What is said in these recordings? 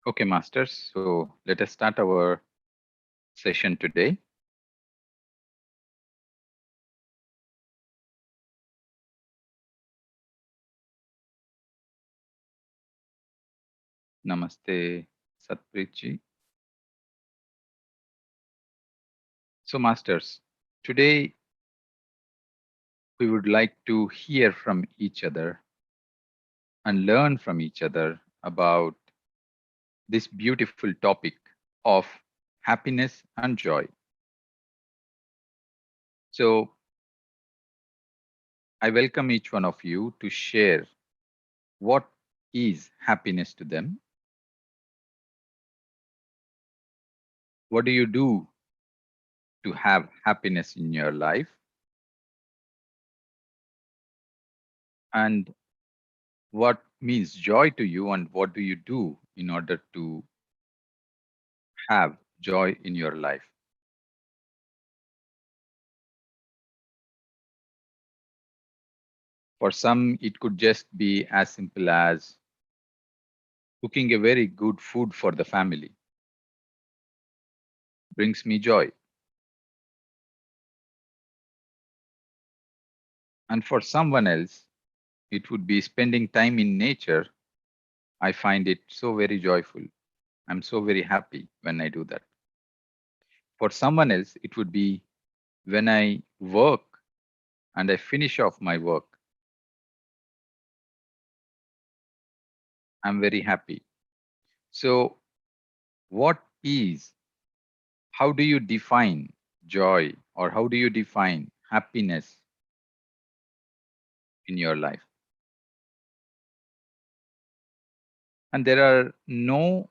Okay, masters. So let us start our session today. Namaste, Satpreet ji. So, masters, today we would like to hear from each other and learn from each other about this beautiful topic of happiness and joy. So, I welcome each one of you to share what is happiness to them. What do you do to have happiness in your life? And what means joy to you, and what do you do in order to have joy in your life? For some, it could just be as simple as cooking a very good food for the family brings me joy. And for someone else, it would be spending time in nature. I find it so very joyful. I'm so very happy when I do that. For someone else, it would be when I work and I finish off my work, I'm very happy. So, what is, how do you define joy, or how do you define happiness in your life? And there are no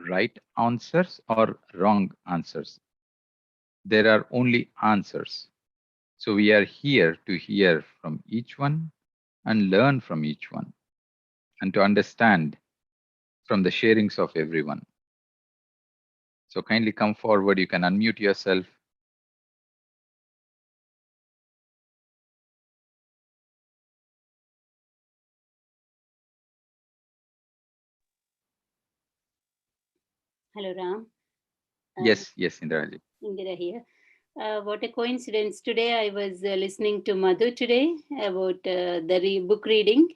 right answers or wrong answers. There are only answers. So we are here to hear from each one and learn from each one and to understand from the sharings of everyone. So kindly come forward. You can unmute yourself. Hello, Ram. Yes, Indraji. Indira here. What a coincidence. Today I was listening to Madhu today about the book reading,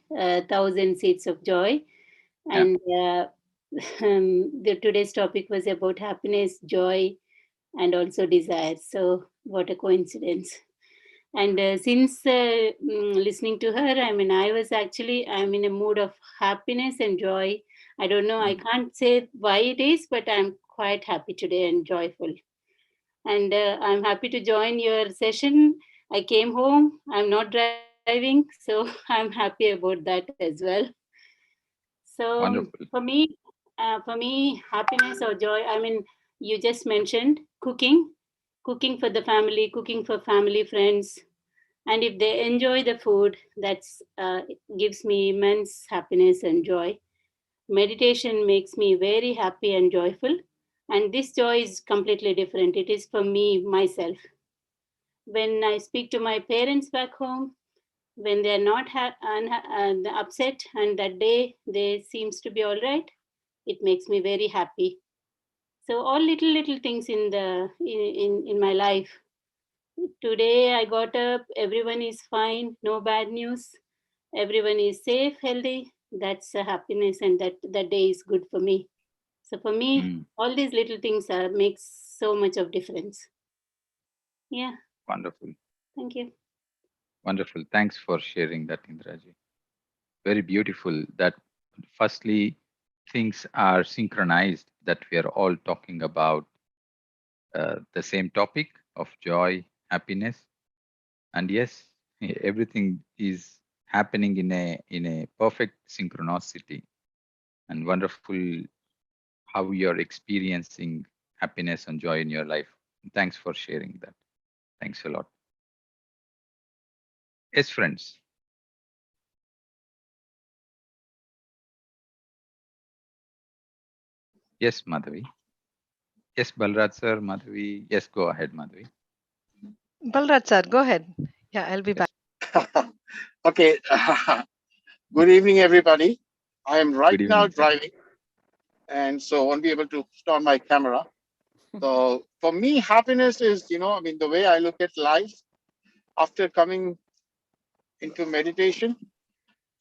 Thousand Seeds of Joy. Yeah, And today's topic was about happiness, joy, and also desire. So, what a coincidence. And since listening to her, I mean, I'm in a mood of happiness and joy. I don't know, I mm, can't say why it is, but I'm quite happy today and joyful. And I'm happy to join your session. I came home, I'm not driving, so I'm happy about that as well. So wonderful. for me, happiness or joy, I mean, you just mentioned cooking for the family, cooking for family, friends, and if they enjoy the food, that's gives me immense happiness and joy. Meditation makes me very happy and joyful, and this joy is completely different. It is for me myself. When I speak to my parents back home, when they are not upset and that day they seems to be all right, it makes me very happy. So all little things in in my life. Today I got up, everyone is fine, no bad news, everyone is safe, healthy. That's a happiness, and that day is good for me. So for me, Mm, all these little things makes so much of difference. Yeah, wonderful. thank you. Wonderful. Thanks for sharing that, Indraji. Very beautiful that firstly, things are synchronized, that we are all talking about the same topic of joy, happiness. And yes, everything is happening in a perfect synchronicity, and wonderful how you're experiencing happiness and joy in your life. Thanks for sharing that. Thanks a lot. Yes, friends. Yes, Madhavi. Yes, Balraj sir. Madhavi. Yes, go ahead, Madhavi. Balraj sir, go ahead. Yeah, I'll be back. Yes. Okay. Good evening, everybody. I am right Good now evening, sir. driving, and so won't be able to put on my camera. So for me, happiness is, I mean, the way I look at life after coming into meditation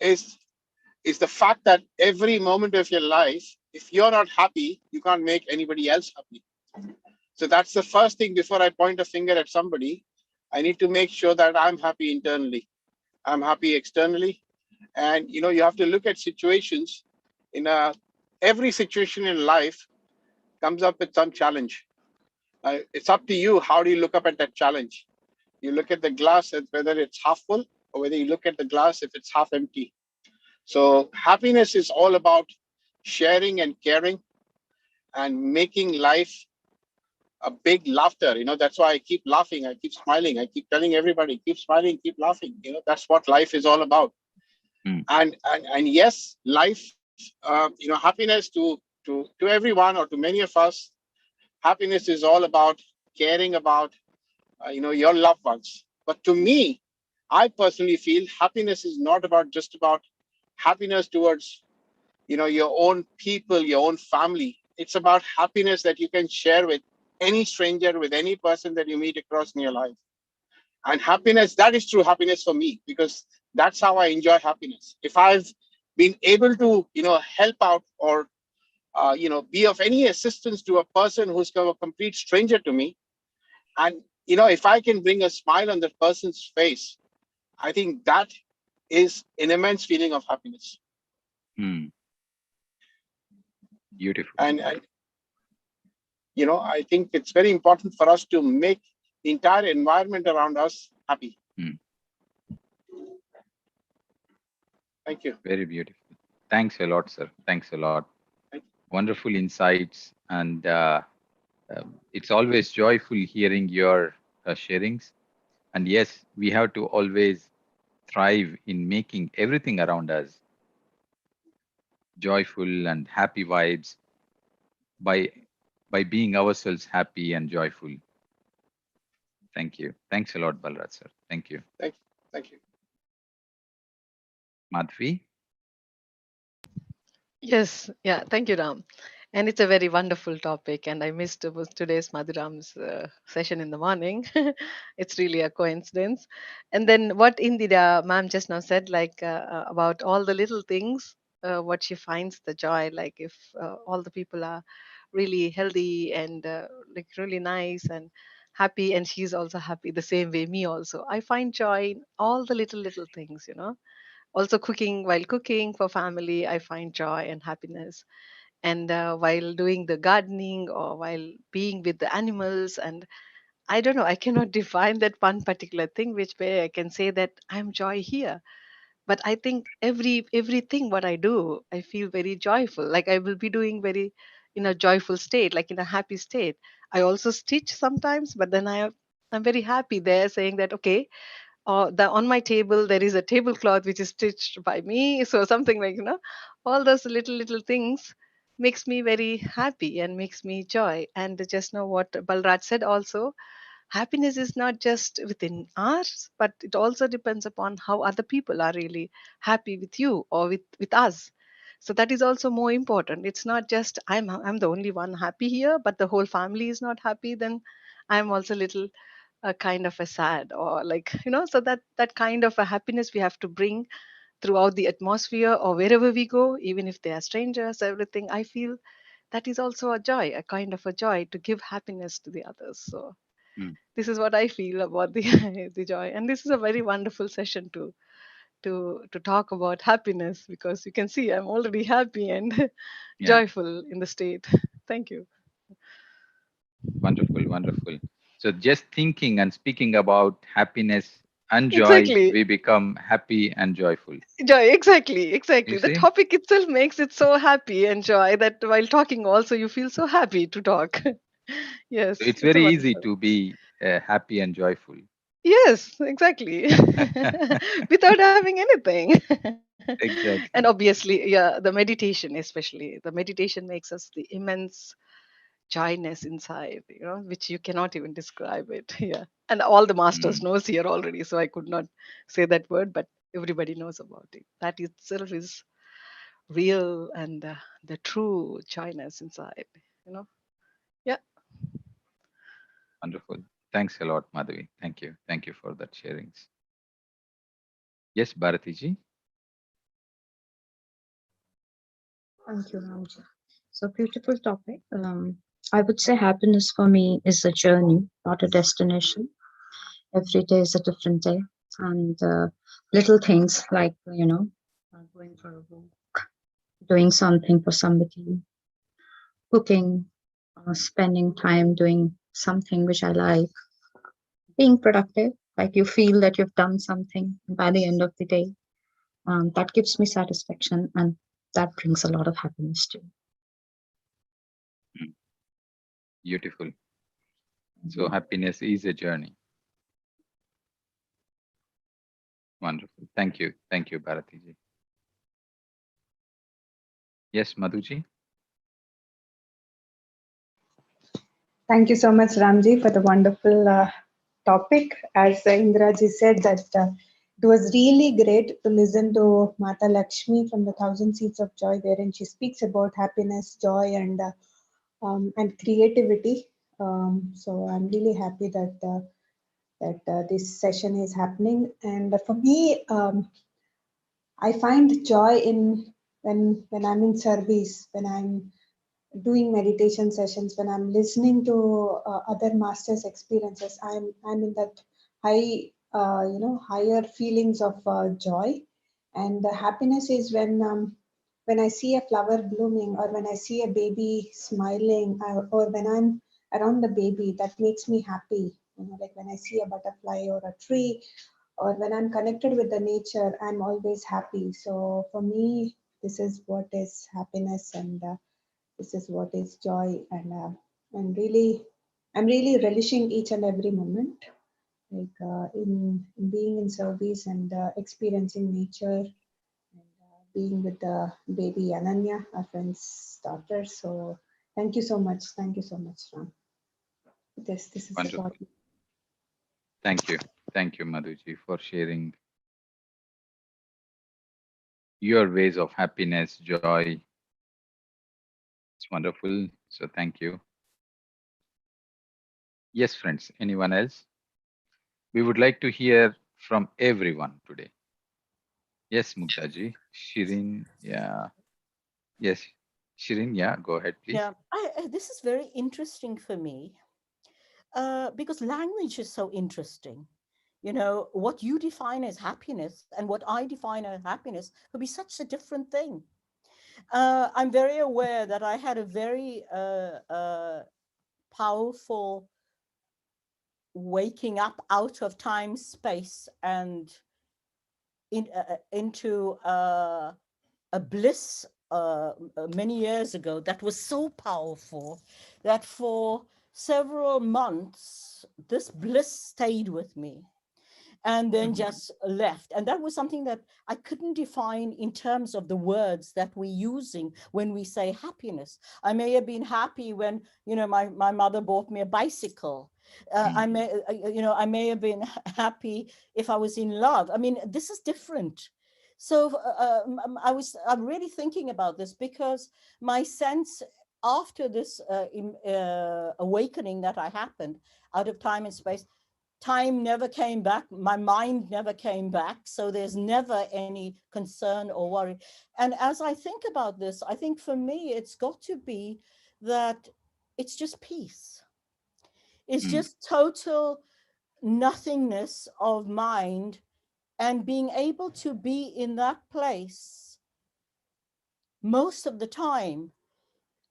is is the fact that every moment of your life, if you're not happy, you can't make anybody else happy. So that's the first thing before I point a finger at somebody. I need to make sure that I'm happy internally. I'm happy externally. And you have to look at situations in a every situation in life comes up with some challenge. It's up to you. How do you look up at that challenge? You look at the glass as whether it's half full or whether you look at the glass if it's half empty. So happiness is all about sharing and caring and making life a big laughter. That's why I keep laughing. I keep smiling. I keep telling everybody, keep smiling, keep laughing. That's what life is all about. Mm, And yes, life, happiness to everyone or to many of us, happiness is all about caring about, your loved ones. But to me, I personally feel happiness is not about just about happiness towards your own people, your own family. It's about happiness that you can share with any stranger, with any person that you meet across in your life. And happiness, that is true happiness for me, because that's how I enjoy happiness. If I've been able to help out or be of any assistance to a person who's a complete stranger to me, and if I can bring a smile on that person's face, I think that is an immense feeling of happiness. mm, beautiful. And I think it's very important for us to make the entire environment around us happy. Mm, Thank you. very beautiful. Thanks a lot, sir. Thanks a lot. Thank Wonderful insights. And it's always joyful hearing your sharings. And yes, we have to always thrive in making everything around us joyful and happy vibes by being ourselves happy and joyful. Thank you. Thanks a lot, Balraj sir. Thank you. thank you. Thank you. Madhvi? Yes, yeah, thank you, Ram. And it's a very wonderful topic, and I missed today's Madhuram's session in the morning. It's really a coincidence. And then what Indira ma'am just now said, like about all the little things, what she finds the joy, like if all the people are really healthy and like really nice and happy, and she's also happy the same way, me also. I find joy in all the little things, also cooking, while cooking for family, I find joy and happiness. And while doing the gardening or while being with the animals, and I don't know, I cannot define that one particular thing which way I can say that I'm joy here. But I think everything what I do, I feel very joyful, like I will be doing very in a joyful state, like in a happy state. I also stitch sometimes, but then I'm very happy there, saying that okay, on my table there is a tablecloth which is stitched by me, so something like, all those little things makes me very happy and makes me joy. And just know what Balraj said also, happiness is not just within us, but it also depends upon how other people are really happy with you or with us. So that is also more important. It's not just I'm the only one happy here, but the whole family is not happy, then I'm also little a kind of a sad, or like, so that kind of a happiness we have to bring throughout the atmosphere or wherever we go, even if they are strangers, everything. I feel that is also a joy, a kind of a joy to give happiness to the others. So Mm, this is what I feel about the the joy. And this is a very wonderful session to talk about happiness, because you can see I'm already happy and yeah, joyful in the state. Thank you. wonderful, wonderful. So just thinking and speaking about happiness and joy, Exactly. we become happy and joyful. Joy, exactly, You exactly. The see? topic itself makes it so happy and joy that while talking, also you feel so happy to talk. So Yes, it's it's a very easy wonderful. to be happy and joyful. Yes, exactly. Without having anything. And Exactly. obviously, yeah, the meditation, especially the meditation makes us the immense joyness inside, which you cannot even describe it. Yeah. And all the masters Mm, knows here already, so I could not say that word, but everybody knows about it. That itself is real and the true joyness inside, you know. Yeah. Wonderful. Thanks a lot, Madhavi. Thank you. Thank you for that sharings. Yes, Bharatiji. Thank you, Ramji. So beautiful topic. I would say happiness for me is a journey, not a destination. Every day is a different day, and little things like going for a walk, doing something for somebody, cooking, spending time doing something which I like, being productive. Like you feel that you've done something by the end of the day. That gives me satisfaction, and that brings a lot of happiness too. Mm, beautiful. So happiness is a journey. Wonderful. Thank you. Thank you, Bharatiji. Yes, Madhuji. Thank you so much, Ramji, for the wonderful topic. As Indraji said, that it was really great to listen to Mata Lakshmi from the Thousand Seeds of Joy, wherein she speaks about happiness, joy, and creativity. So I'm really happy that this session is happening. And for me, I find joy in when I'm in service, when I'm doing meditation sessions, when I'm listening to other masters experiences. I'm in that higher feelings of joy. And the happiness is when I see a flower blooming, or when I see a baby smiling, or when I'm around the baby. That makes me happy, like when I see a butterfly or a tree, or when I'm connected with the nature, I'm always happy. So for me, this is what is happiness, and this is what is joy. And really, I'm really relishing each and every moment, like in being in service, and experiencing nature, and being with the baby Ananya, our friend's daughter. So thank you so much, Ram. This is about. Wonderful. Thank you. Thank you, Madhuji, for sharing your ways of happiness, joy. It's wonderful. So thank you. Yes, friends. Anyone else? We would like to hear from everyone today. Yes, Muktaji. Shirin. Yeah. Yes. Shirin, yeah. Go ahead, please. Yeah, this is very interesting for me because language is so interesting. You know, what you define as happiness and what I define as happiness could be such a different thing. I'm very aware that I had a very powerful waking up out of time, space, and into a bliss many years ago that was so powerful that for several months this bliss stayed with me and then Mhm. just left. And that was something that I couldn't define in terms of the words that we're using when we say happiness. I may have been happy when, my mother bought me a bicycle. Mm. I may have been happy if I was in love. I mean, this is different. So I'm really thinking about this because my sense after this awakening that I happened out of time and space, time never came back, my mind never came back, so there's never any concern or worry. And as I think about this, I think for me it's got to be that it's just peace, it's Mm. just total nothingness of mind, and being able to be in that place most of the time.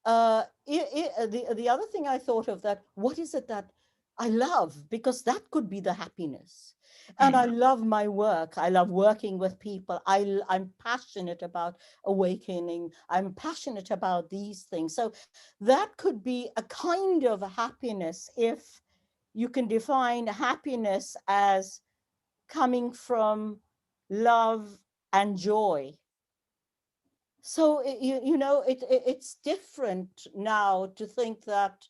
The other thing I thought of, that what is it that I love, because that could be the happiness. And I Mm. love my work. I love working with people. I'm passionate about awakening. I'm passionate about these things. So that could be a kind of happiness if you can define happiness as coming from love and joy. So it's different now to think that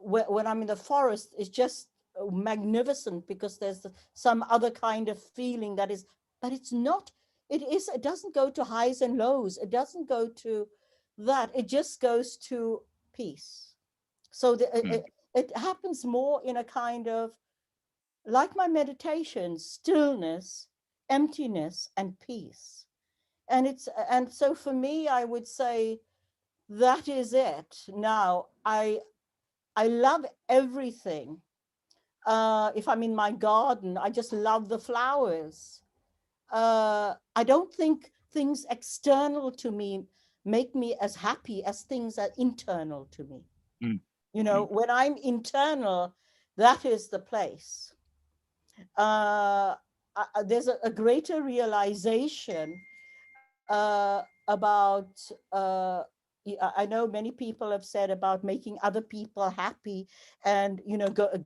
when I'm in the forest, it's just magnificent because there's some other kind of feeling that is, but it's not. it doesn't go to highs and lows. It doesn't go to that. It just goes to peace. So it happens more in a kind of, like my meditation, stillness, emptiness, and peace. And so for me, I would say that is it. Now I love everything. If I'm in my garden, I just love the flowers. I don't think things external to me make me as happy as things that are internal to me. You know, when I'm internal, that is the place. There's a greater realization about, I know many people have said about making other people happy and,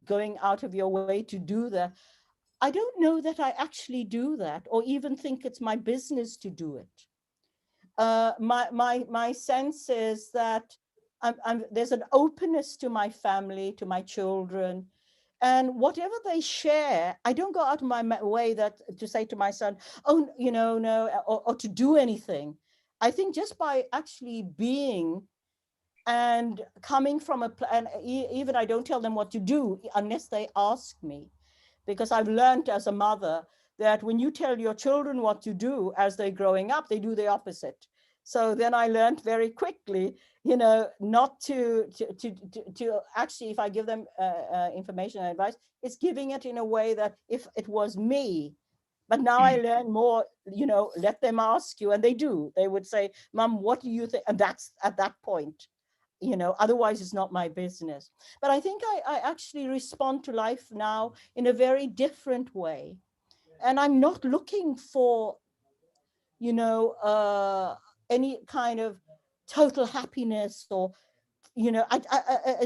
going out of your way to do that. I don't know that I actually do that or even think it's my business to do it. My sense is that there's an openness to my family, to my children, and whatever they share, I don't go out of my way that to say to my son, oh, no, or to do anything. I think just by actually being and coming from and even I don't tell them what to do unless they ask me, because I've learned as a mother that when you tell your children what to do as they're growing up, they do the opposite. So then I learned very quickly, not to actually, if I give them information and advice, it's giving it in a way that if it was me. But now I learn more, let them ask you, and they do. They would say, Mom, what do you think? And that's at that point, otherwise it's not my business. But I think I actually respond to life now in a very different way. And I'm not looking for, any kind of total happiness or,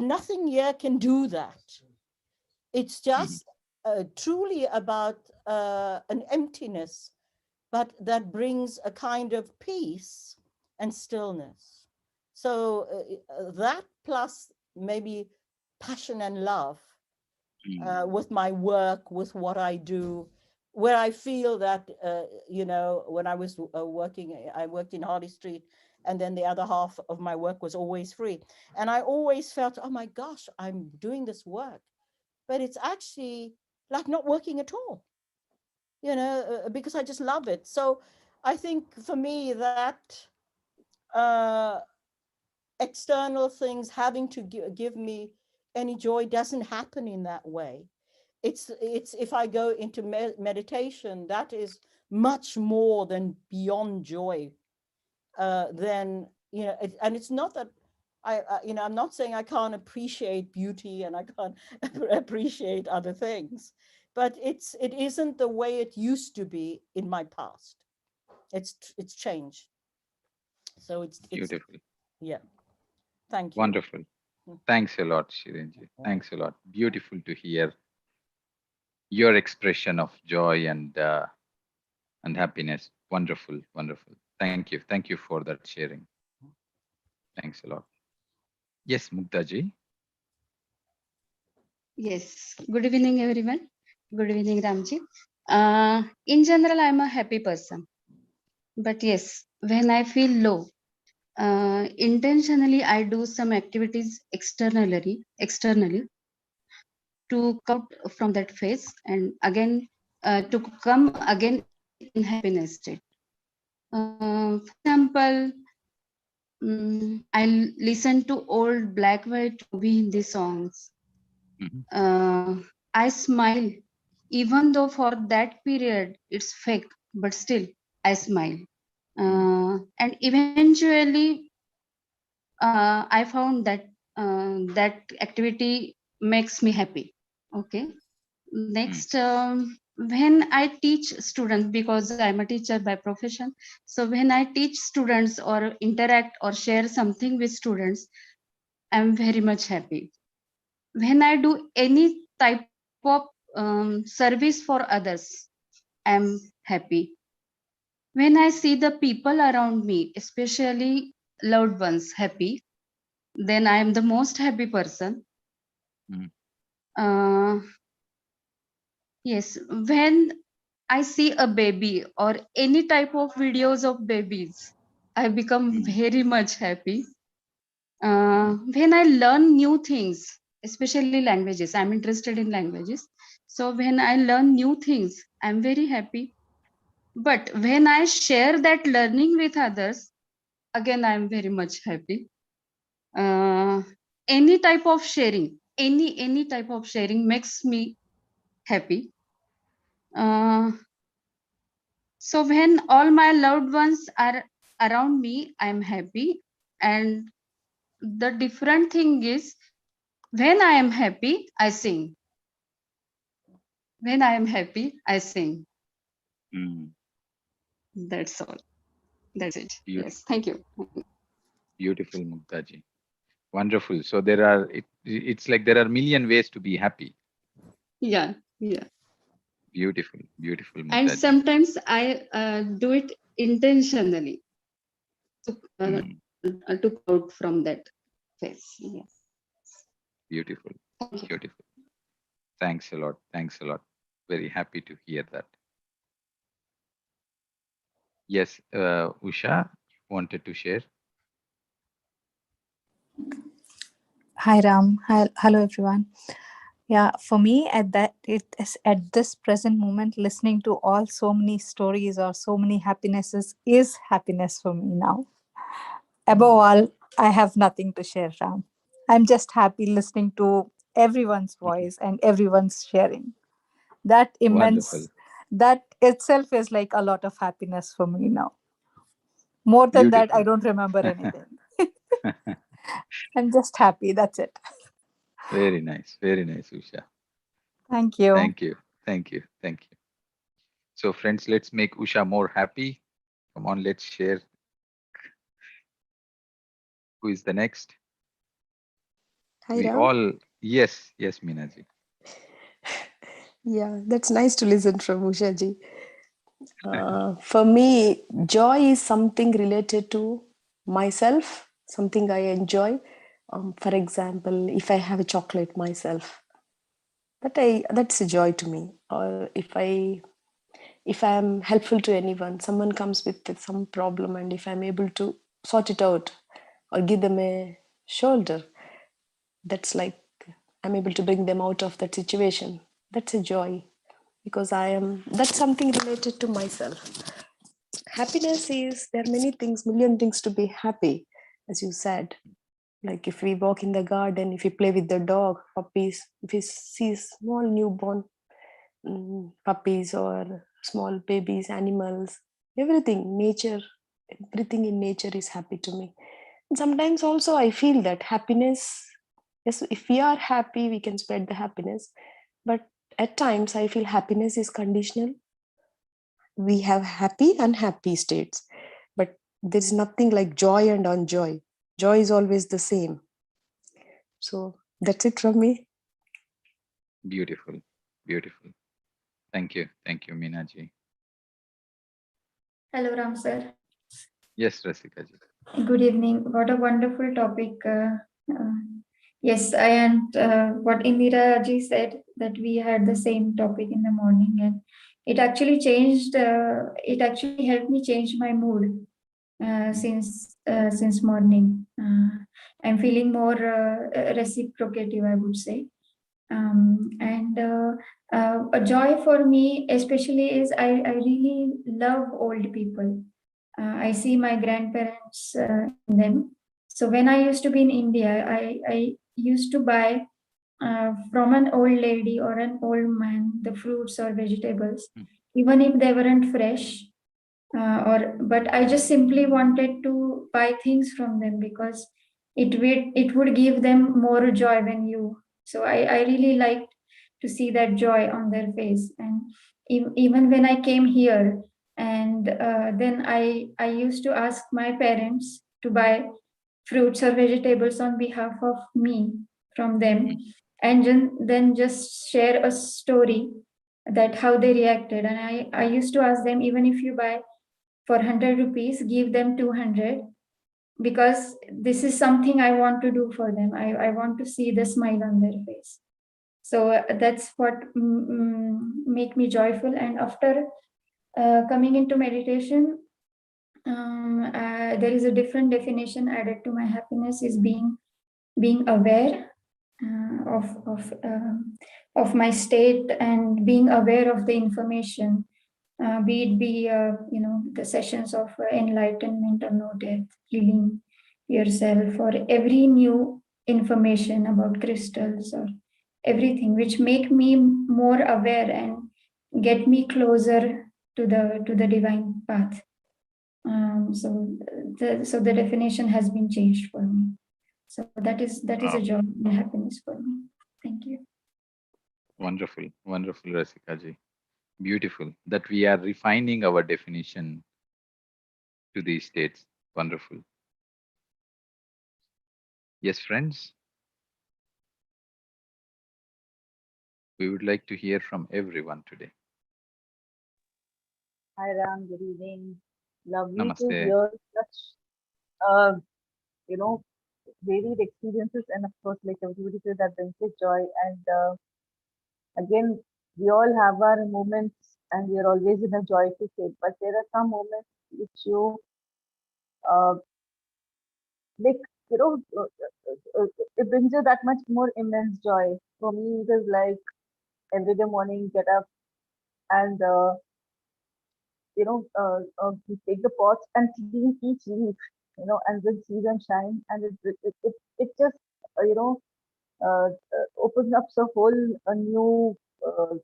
nothing here can do that. It's just truly about an emptiness, but that brings a kind of peace and stillness. So that plus maybe passion and love with my work, with what I do, where I feel that, when I was working, I worked in Harley Street, and then the other half of my work was always free. And I always felt, oh my gosh, I'm doing this work, but it's actually like not working at all, because I just love it. So I think for me that uh, external things having to give me any joy doesn't happen in that way. It's if I go into meditation, that is much more than beyond joy. Then and it's not that I'm not saying I can't appreciate beauty and I can't appreciate other things, but it isn't the way it used to be in my past. It's changed. So it's Beautiful. yeah. Thank you. Wonderful. Thanks a lot, Shirinji. Thanks a lot. Beautiful to hear your expression of joy and happiness. Wonderful, wonderful. Thank you. Thank you for that sharing. Thanks a lot. Yes, Muktaji. Yes. Good evening, everyone. Good evening, Ramji. In general, I'm a happy person. But yes, when I feel low, intentionally I do some activities externally to come out from that phase and again to come again in happiness state. For example, I listen to old black white movie Hindi songs. I smile, even though for that period it's fake, but still I smile. And eventually, I found that that activity makes me happy. Okay. Next, when I teach students, because I'm a teacher by profession, so when I teach students or interact or share something with students, I'm very much happy. When I do any type of service for others, I'm happy. When I see the people around me, especially loved ones, happy, then I am the most happy person. Uh, yes, when I see a baby or any type of videos of babies, I become very much happy. When I learn new things, especially languages, I'm interested in languages. So when I learn new things, I'm very happy. But when I share that learning with others, again, I'm very much happy. Uh, any type of sharing, any type of sharing makes me happy. Uh, so when all my loved ones are around me, I'm happy. And the different thing is, when I am happy, I sing. When I am happy, I sing. Mm. That's all. That's it. Beautiful, Yes. Thank you. beautiful, Muktaji. Wonderful. So there are, it's like there are a million ways to be happy. Yeah. Yeah. Beautiful, beautiful, And Muktaji. sometimes I do it intentionally to, uh, Mm. to come out from that phase. Yes. Beautiful, Thank you. beautiful. Thanks a lot. Thanks a lot. Very happy to hear that. Yes, Usha wanted to share. Hi Ram. Hi, hello everyone. Yeah, for me at that it is at this present moment, listening to all so many stories or so many happinesses is happiness for me now. Above all, I have nothing to share, Ram. I'm just happy listening to everyone's voice and everyone's sharing. That Wonderful, immense, that itself is like a lot of happiness for me now. More than that, I beautiful. don't remember anything. I'm just happy. That's it. Very nice, Usha. Thank you. Thank you, thank you, thank you. So, friends, let's make Usha more happy. Come on, let's share. Who is the next? Hi, We Ram. all, yes, yes, Minaji. Yeah, that's nice to listen from Ushaji. For me, joy is something related to myself, something I enjoy. For example, if I have a chocolate myself, that's a joy to me. Or if I'm helpful to anyone, someone comes with some problem, and if I'm able to sort it out or give them a shoulder, that's like I'm able to bring them out of that situation. That's a joy because that's something related to myself. Happiness is, there are many things, million things to be happy, as you said. Like if we walk in the garden, if we play with the dog, puppies, if we see small newborn puppies or small babies, animals, everything, nature, everything in nature is happy to me. And sometimes also I feel that happiness, yes, if we are happy, we can spread the happiness. But at times I feel happiness is conditional. We have happy and unhappy states, but there's nothing like joy and unjoy. Joy is always the same. So that's it from me. Beautiful, beautiful. Thank you, Minaji. Hello, Ram sir. Yes, Rasika ji. Good evening. What a wonderful topic. Uh, yes, and what Indira ji said that we had the same topic in the morning, and it actually changed. It actually helped me change my mood since morning. I'm feeling more reciprocative, I would say. And a joy for me, especially, is I really love old people. I see my grandparents in them. So when I used to be in India, I used to buy from an old lady or an old man the fruits or vegetables, even if they weren't fresh. Or but I just simply wanted to buy things from them because it would give them more joy when you. So I really liked to see that joy on their face, and even when I came here, and then I used to ask my parents to buy fruits or vegetables on behalf of me from them, and then just share a story that how they reacted. And I used to ask them, even if you buy for 100 rupees, give them 200, because this is something I want to do for them. I want to see the smile on their face. So that's what make me joyful. And after coming into meditation, there is a different definition added to my happiness, is being aware of my state, and being aware of the information, be it the sessions of enlightenment or no death, healing yourself, or every new information about crystals, or everything which make me more aware and get me closer to the divine path. So the definition has been changed for me. So that is a joy and happiness for me. Thank you. Wonderful, wonderful, Rasikaji. Beautiful that we are refining our definition to these states. Wonderful. Yes, friends, we would like to hear from everyone today. Hi Ram, good evening. Lovely to Namaste. hear such, uh, you know, varied experiences, and of course, like everybody said, that brings us joy. And again, we all have our moments, and we are always in a joyful state. But there are some moments which uh, like, you know, it brings you that much more immense joy. For me, it is like every day morning, get up and we take the pots and clean each leaf, and then see them shine, and it just uh, you know opens up a whole a new uh,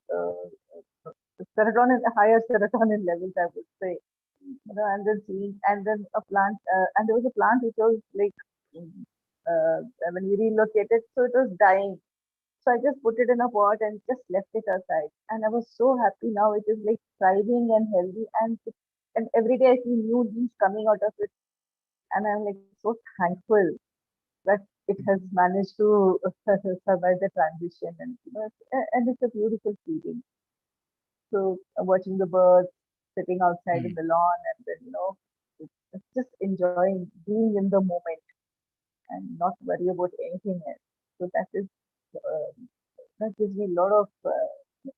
serotonin, higher serotonin levels, I would say, and then seeing, and then a plant, and there was a plant which was like, mm, when we relocated, so it was dying. So I just put it in a pot and just left it aside. And I was so happy. Now it is like thriving and healthy. And every day I see new leaves coming out of it. And I'm like so thankful that it has managed to survive the transition. And, and it's a beautiful feeling. So watching the birds sitting outside in Mm, the lawn, and then, it's just enjoying being in the moment and not worry about anything else. So uh, that gives me a lot of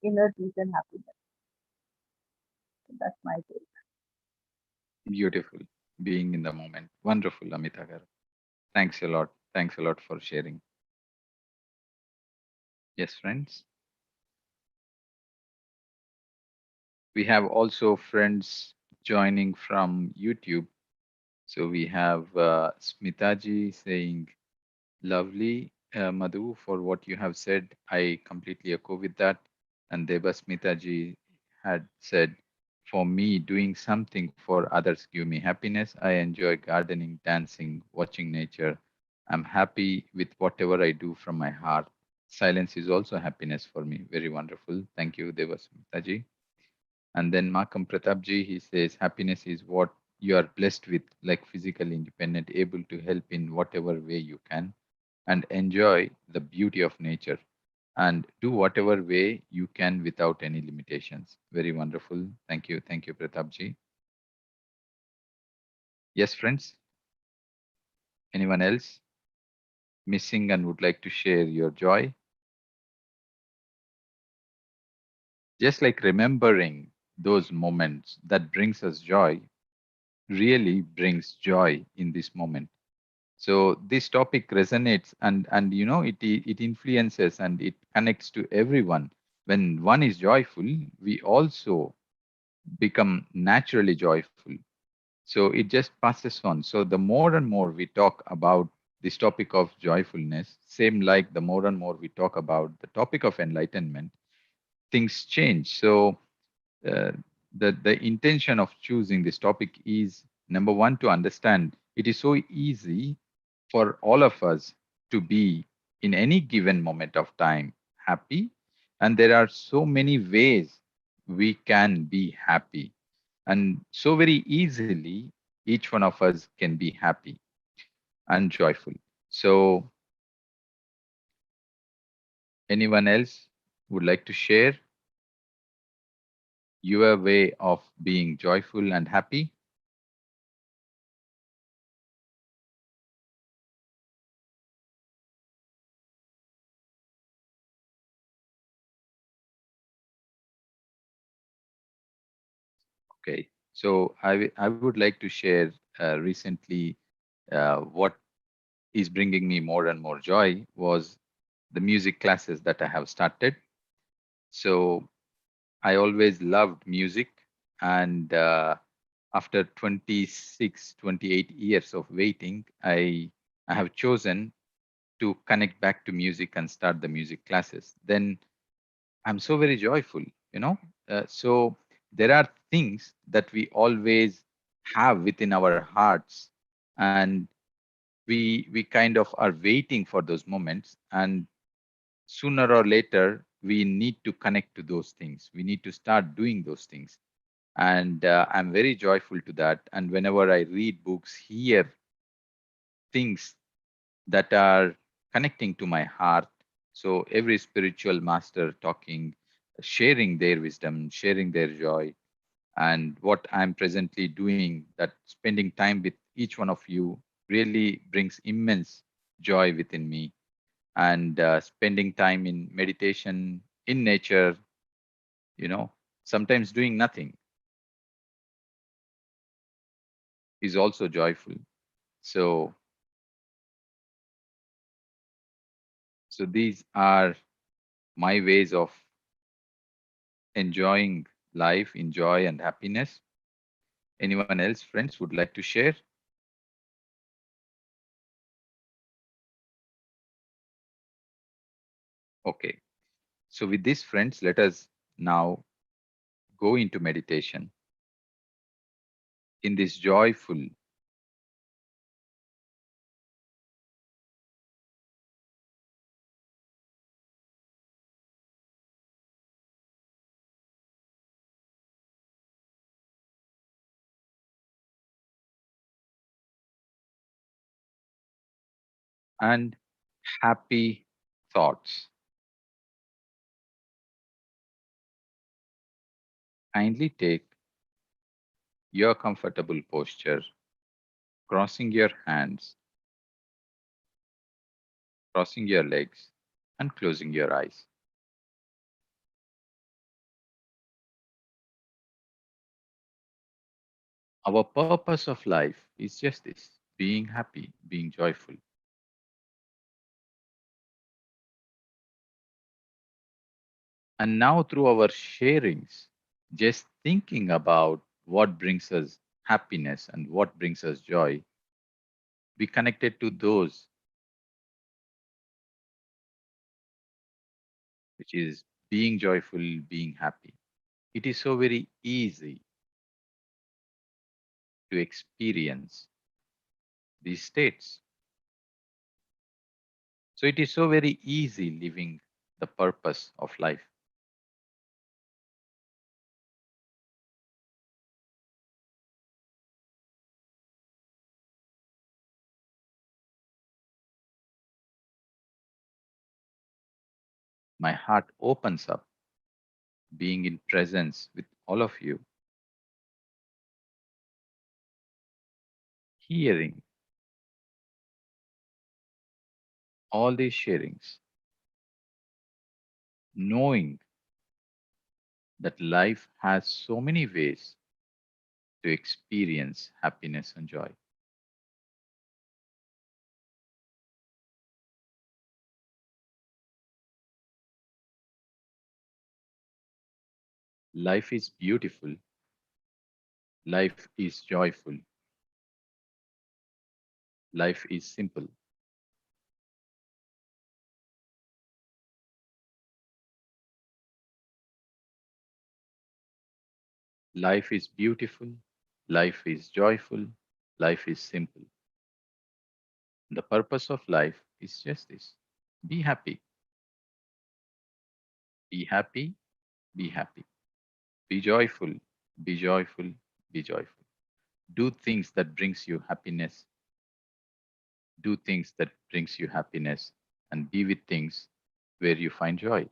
inner peace and happiness. That's my take. beautiful. Being in the moment. Wonderful, Amita garu. Thanks a lot. Thanks a lot for sharing. Yes, friends. We have also friends joining from YouTube. So we have Smitaji saying, lovely, Madhu, for what you have said. I completely echo with that. And Debasmitaji had said, for me, doing something for others give me happiness. I enjoy gardening, dancing, watching nature. I'm happy with whatever I do from my heart. Silence is also happiness for me. Very wonderful. Thank you, Debasmitaji. And then Makam Pratapji, he says, happiness is what you are blessed with, like physically independent, able to help in whatever way you can, and enjoy the beauty of nature, and do whatever way you can without any limitations. Very wonderful. Thank you. Thank you, Pratapji. Yes, friends, anyone else missing and would like to share your joy? Just like remembering those moments that brings us joy really brings joy in this moment. So this topic resonates, and it influences and it connects to everyone. When one is joyful, we also become naturally joyful. So it just passes on. So the more and more we talk about this topic of joyfulness, same like the more and more we talk about the topic of enlightenment, things change. So uh, the intention of choosing this topic is, number one, to understand it is so easy for all of us to be in any given moment of time happy, and there are so many ways we can be happy, and so very easily each one of us can be happy and joyful. So anyone else would like to share your way of being joyful and happy? Okay. So I would like to share recently what is bringing me more and more joy was the music classes that I have started. So I always loved music, and after 26, 28 years of waiting, I have chosen to connect back to music and start the music classes. Then I'm so very joyful, you know. So there are things that we always have within our hearts, and we kind of are waiting for those moments, and sooner or later we need to connect to those things. We need to start doing those things, and I'm very joyful to that. And whenever I read books, hear things that are connecting to my heart. So every spiritual master talking, sharing their wisdom, sharing their joy, and what I'm presently doing, that spending time with each one of you really brings immense joy within me. And spending time in meditation, in nature, you know, sometimes doing nothing is also joyful. So, so these are my ways of enjoying life, in joy and happiness. Anyone else, friends, would like to share? Okay. So with this, friends, let us now go into meditation in this joyful and happy thoughts. Kindly take your comfortable posture, crossing your hands, crossing your legs, and closing your eyes. Our purpose of life is just this: being happy, being joyful. And now, through our sharings, just thinking about what brings us happiness and what brings us joy, be connected to those, which is being joyful, being happy. It is so very easy to experience these states. So it is so very easy living the purpose of life. My heart opens up being in presence with all of you, hearing all these sharings, knowing that life has so many ways to experience happiness and joy. Life is beautiful. Life is joyful. Life is simple. Life is beautiful. Life is joyful. Life is simple. The purpose of life is just this: be happy, be happy, be happy. Be joyful, be joyful, be joyful. Do things that brings you happiness. Do things that brings you happiness, and be with things where you find joy.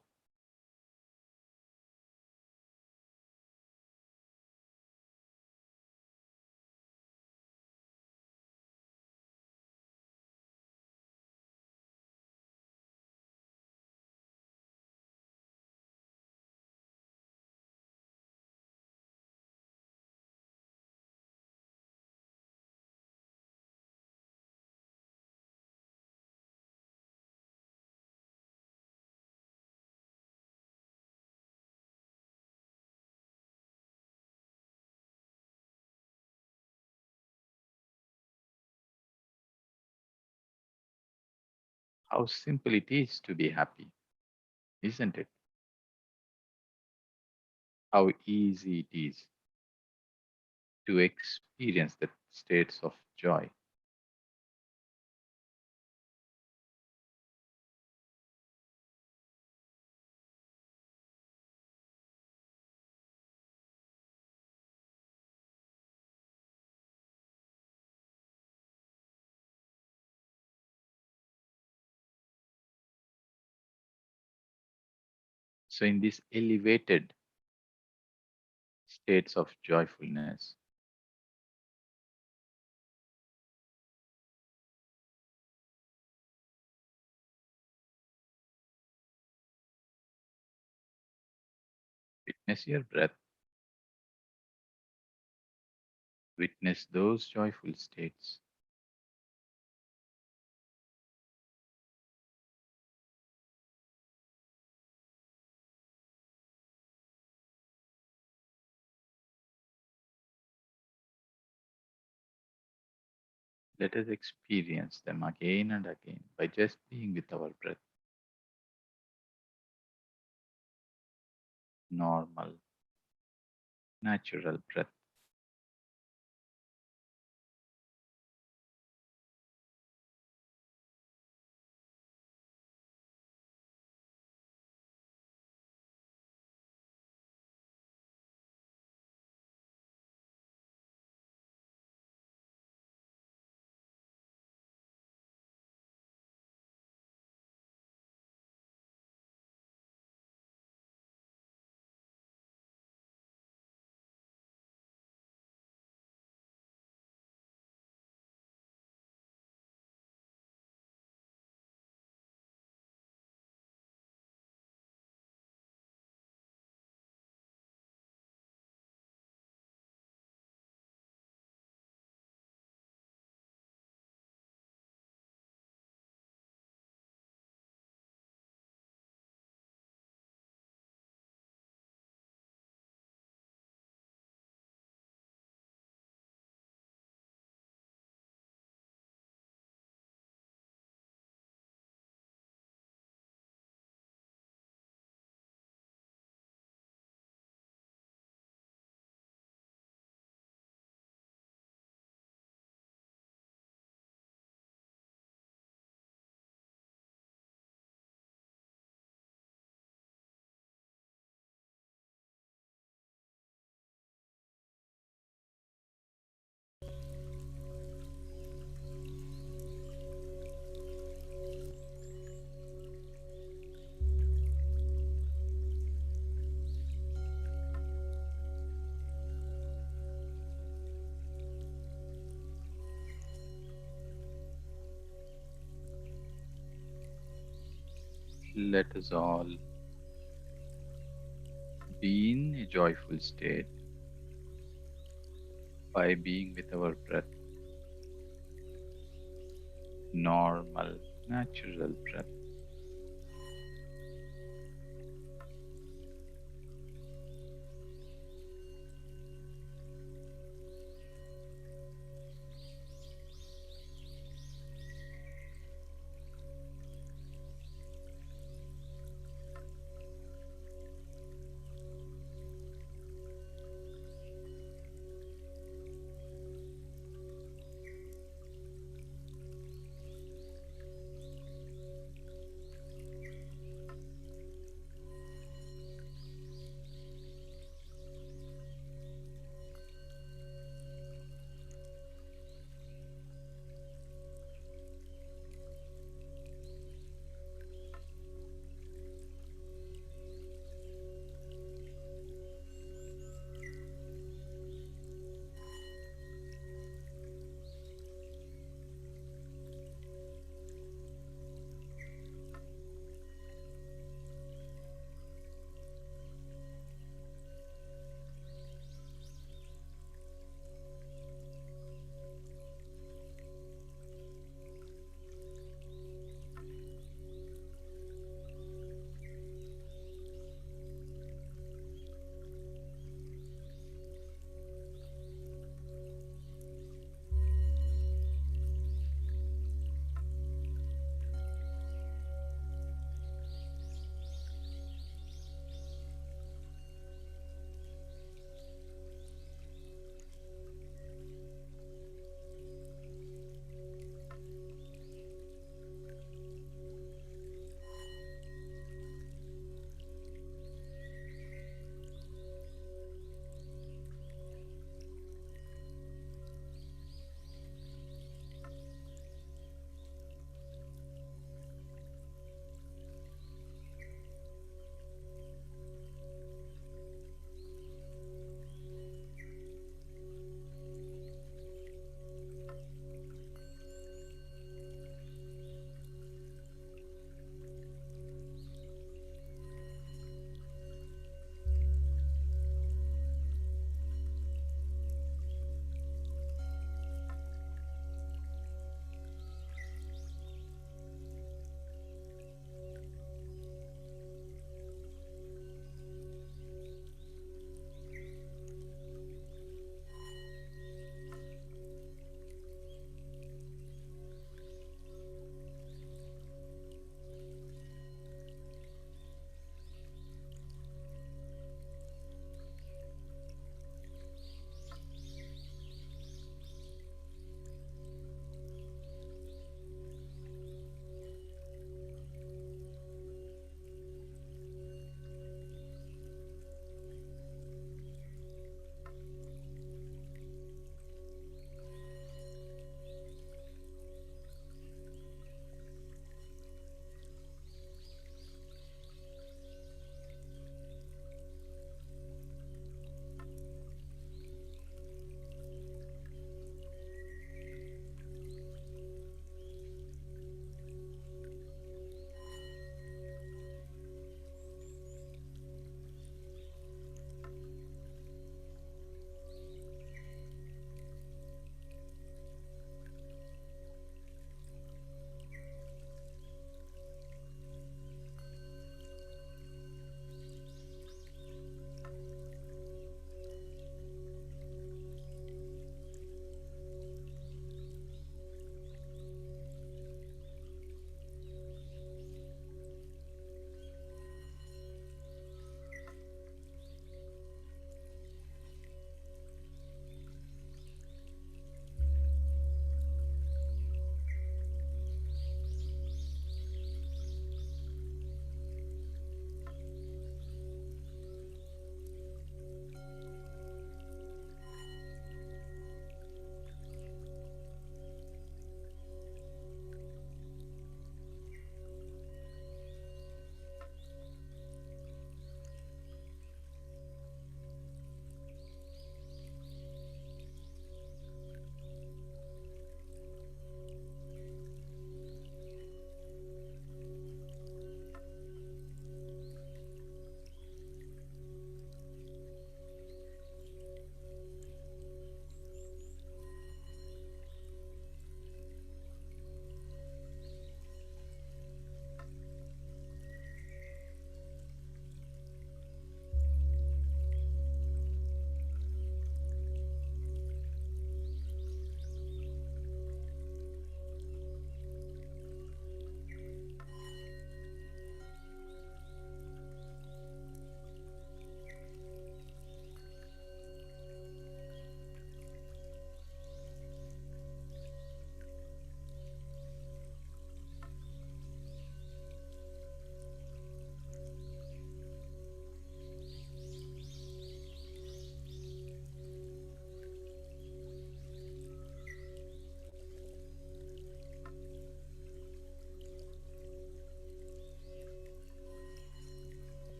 How simple it is to be happy, isn't it? How easy it is to experience the states of joy. So, in these elevated states of joyfulness, witness your breath, witness those joyful states. Let us experience them again and again by just being with our breath. Normal, natural breath. Let us all be in a joyful state by being with our breath. Normal, natural breath.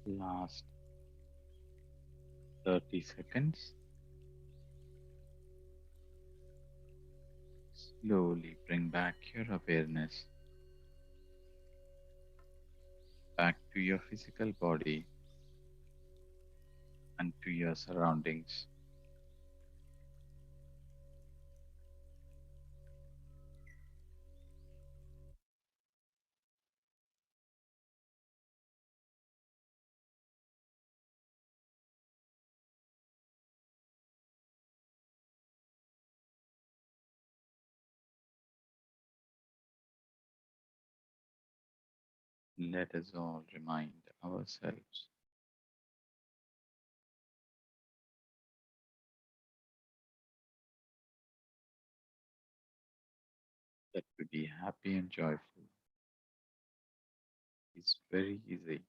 Last 30 seconds. Slowly bring back your awareness back to your physical body and to your surroundings. Let us all remind ourselves that to be happy and joyful is very easy.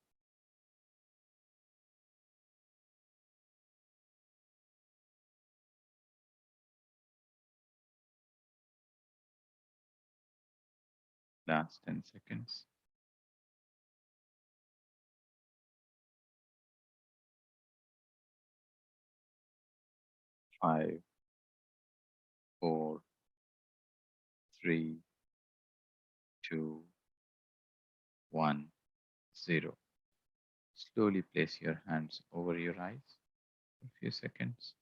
Last 10 seconds. 5, 4, 3, 2, 1, 0. Slowly place your hands over your eyes for a few seconds.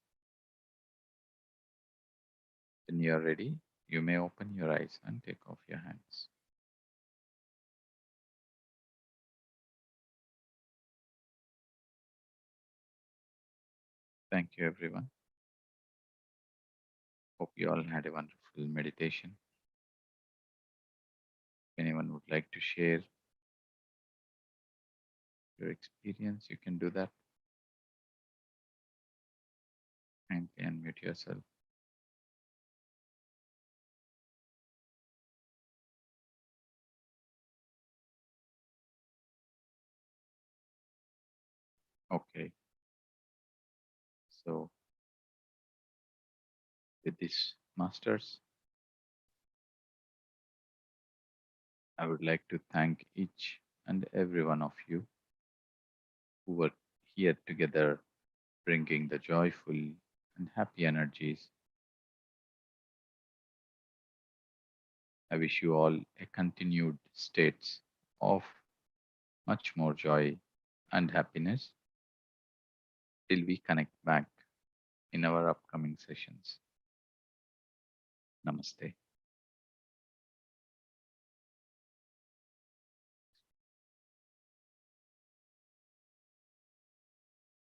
When you are ready, you may open your eyes and take off your hands. Thank you, everyone. Hope you all had a wonderful meditation. If anyone would like to share your experience, you can do that. Kindly unmute yourself. Okay, so with this, masters, I would like to thank each and every one of you who were here together, bringing the joyful and happy energies. I wish you all a continued states of much more joy and happiness till we connect back in our upcoming sessions. Namaste.